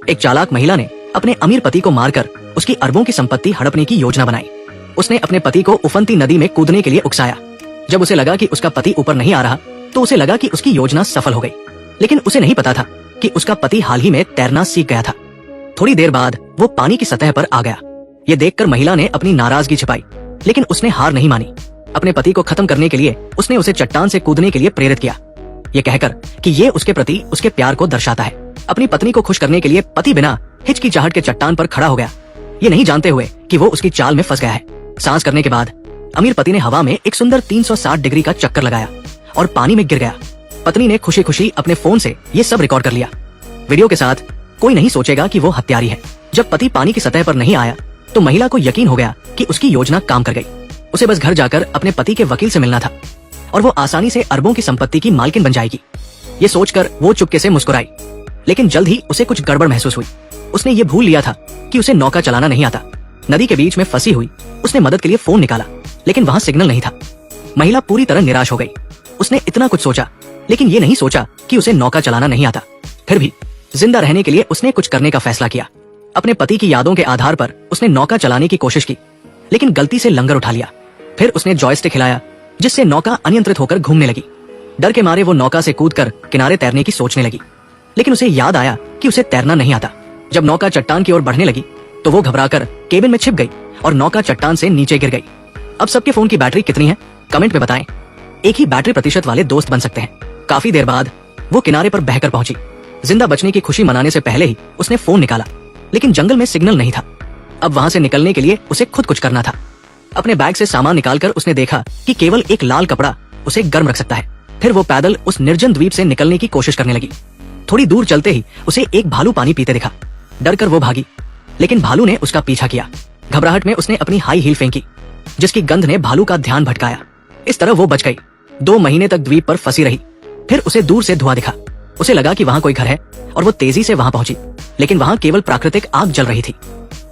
एक चालाक महिला ने अपने अमीर पति को मारकर उसकी अरबों की संपत्ति हड़पने की योजना बनाई। उसने अपने पति को उफनती नदी में कूदने के लिए उकसाया। जब उसे लगा कि उसका पति ऊपर नहीं आ रहा तो उसे लगा कि उसकी योजना सफल हो गई, लेकिन उसे नहीं पता था कि उसका पति हाल ही में तैरना सीख गया था। थोड़ी देर बाद वो पानी की सतह पर आ गया। ये देखकर महिला ने अपनी नाराजगी छिपाई, लेकिन उसने हार नहीं मानी। अपने पति को खत्म करने के लिए उसने उसे चट्टान से कूदने के लिए प्रेरित किया, ये कहकर कि ये उसके प्रति उसके प्यार को दर्शाता है। अपनी पत्नी को खुश करने के लिए पति बिना हिचकिचाहट के चट्टान पर खड़ा हो गया, ये नहीं जानते हुए कि वो उसकी चाल में फंस गया है। सांस करने के बाद अमीर पति ने हवा में एक सुंदर 360 डिग्री का चक्कर लगाया और पानी में गिर गया। पत्नी ने खुशी खुशी अपने फोन से ये सब रिकॉर्ड कर लिया। वीडियो के साथ कोई नहीं सोचेगा कि वो हत्यारी है। जब पति पानी की सतह पर नहीं आया तो महिला को यकीन हो गया कि उसकी योजना काम कर गई। उसे बस घर जाकर अपने पति के वकील से मिलना था और वो आसानी से अरबों की संपत्ति की मालकिन बन जाएगी। ये सोचकर वो चुपके से मुस्कुराई, लेकिन जल्द ही उसे कुछ गड़बड़ महसूस हुई। उसने ये भूल लिया था कि उसे नौका चलाना नहीं आता। नदी के बीच में फंसी हुई उसने मदद के लिए फोन निकाला, लेकिन वहां सिग्नल नहीं था। महिला पूरी तरह निराश हो गई। उसने इतना कुछ सोचा, लेकिन ये नहीं सोचा कि उसे नौका चलाना नहीं आता। फिर भी जिंदा रहने के लिए उसने कुछ करने का फैसला किया। अपने पति की यादों के आधार पर उसने नौका चलाने की कोशिश की, लेकिन गलती से लंगर उठा लिया। फिर उसने जॉयस्टिक हिलाया, जिससे नौका अनियंत्रित होकर घूमने लगी। डर के मारे वो नौका से कूदकर किनारे तैरने की सोचने लगी, लेकिन उसे याद आया कि उसे तैरना नहीं आता। जब नौका चट्टान की ओर बढ़ने लगी तो वो घबराकर केबिन में छिप गई और नौका चट्टान से नीचे गिर गई। अब सबके फोन की बैटरी कितनी है कमेंट में बताएं। एक ही बैटरी प्रतिशत वाले दोस्त बन सकते हैं। काफी देर बाद वो किनारे पर बहकर पहुंची। जिंदा बचने की खुशी मनाने से पहले ही उसने फोन निकाला, लेकिन जंगल में सिग्नल नहीं था। अब वहां से निकलने के लिए उसे खुद कुछ करना था। अपने बैग से सामान निकालकर उसने देखा कि केवल एक लाल कपड़ा उसे गर्म रख सकता है। फिर वो पैदल उस निर्जन द्वीप से निकलने की कोशिश करने लगी। थोड़ी दूर चलते ही उसे एक भालू पानी पीते दिखा। डरकर वो भागी, लेकिन भालू ने उसका पीछा किया। घबराहट में उसने अपनी हाई हील फेंकी, जिसकी गंध ने भालू का ध्यान भटकाया। इस तरह वो बच गई। 2 महीने तक द्वीप पर फंसी रही। फिर उसे दूर से धुआं दिखा। उसे लगा कि वहां कोई घर है और वो तेजी से वहां पहुंची, लेकिन वहां केवल प्राकृतिक आग जल रही थी।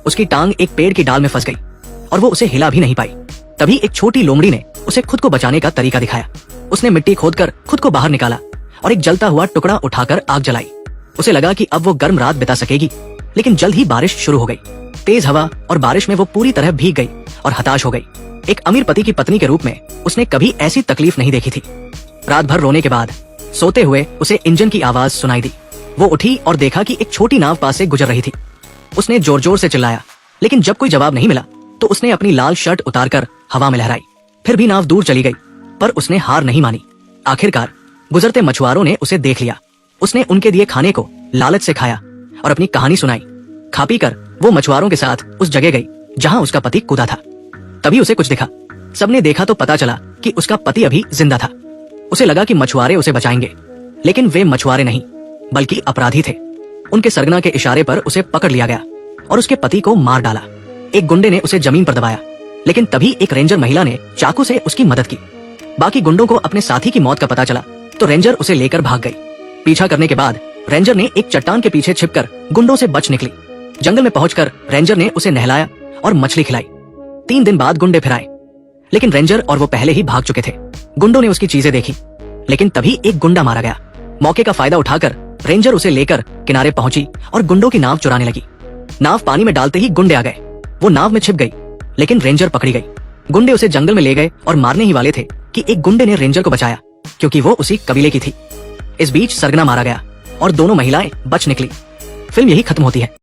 उसकी टांग एक पेड़ की डाल में फंस गई और वो उसे हिला भी नहीं पाई। तभी एक छोटी लोमड़ी ने उसे खुद को बचाने का तरीका दिखाया। उसने मिट्टी खोदकर खुद को बाहर निकाला और एक जलता हुआ टुकड़ा उठाकर आग जलाई। उसे लगा कि अब वो गर्म रात बिता सकेगी, लेकिन जल्द ही बारिश शुरू हो गई। तेज हवा और बारिश में वो पूरी तरह भीग गई और हताश हो गई। एक अमीर पति की पत्नी के रूप में उसने कभी ऐसी तकलीफ नहीं देखी थी। रात भर रोने के बाद सोते हुए उसे इंजन की आवाज सुनाई दी। वो उठी और देखा कि एक छोटी नाव पास से गुजर रही थी। उसने जोर जोर से चिल्लाया, लेकिन जब कोई जवाब नहीं मिला तो उसने अपनी लाल शर्ट उतारकर हवा में लहराई। फिर भी नाव दूर चली गई, पर उसने हार नहीं मानी। आखिरकार गुजरते मछुआरों ने उसे देख लिया। उसने उनके दिए खाने को लालच से खाया और अपनी कहानी सुनाई। खा पी कर वो मछुआरों के साथ उस जगह गई जहां उसका पति कूदा था। तभी उसे कुछ दिखा। सबने देखा तो पता चला कि उसका पति अभी जिंदा था। उसे लगा कि मछुआरे उसे बचाएंगे, लेकिन वे मछुआरे नहीं बल्कि अपराधी थे। उनके सरगना के इशारे पर उसे पकड़ लिया गया और उसके पति को मार डाला। एक गुंडे ने उसे जमीन पर दबाया, लेकिन तभी एक रेंजर महिला ने चाकू से उसकी मदद की। बाकी गुंडों को अपने साथी की मौत का पता चला तो रेंजर उसे लेकर भाग गई। पीछा करने के बाद रेंजर ने एक चट्टान के पीछे छिपकर गुंडों से बच निकली। जंगल में पहुंचकर रेंजर ने उसे नहलाया और मछली खिलाई। 3 दिन बाद गुंडे फिर आए, लेकिन रेंजर और वो पहले ही भाग चुके थे। गुंडों ने उसकी चीजें देखी, लेकिन तभी एक गुंडा मारा गया। मौके का फायदा उठाकर रेंजर उसे लेकर किनारे पहुंची और गुंडों की नाव चुराने लगी। नाव पानी में डालते ही गुंडे आ गए। वो नाव में छिप गई, लेकिन रेंजर पकड़ी गई। गुंडे उसे जंगल में ले गए और मारने ही वाले थे कि एक गुंडे ने रेंजर को बचाया, क्योंकि वो उसी कबीले की थी। इस बीच सरगना मारा गया और दोनों महिलाएं बच निकली। फिल्म यही खत्म होती है।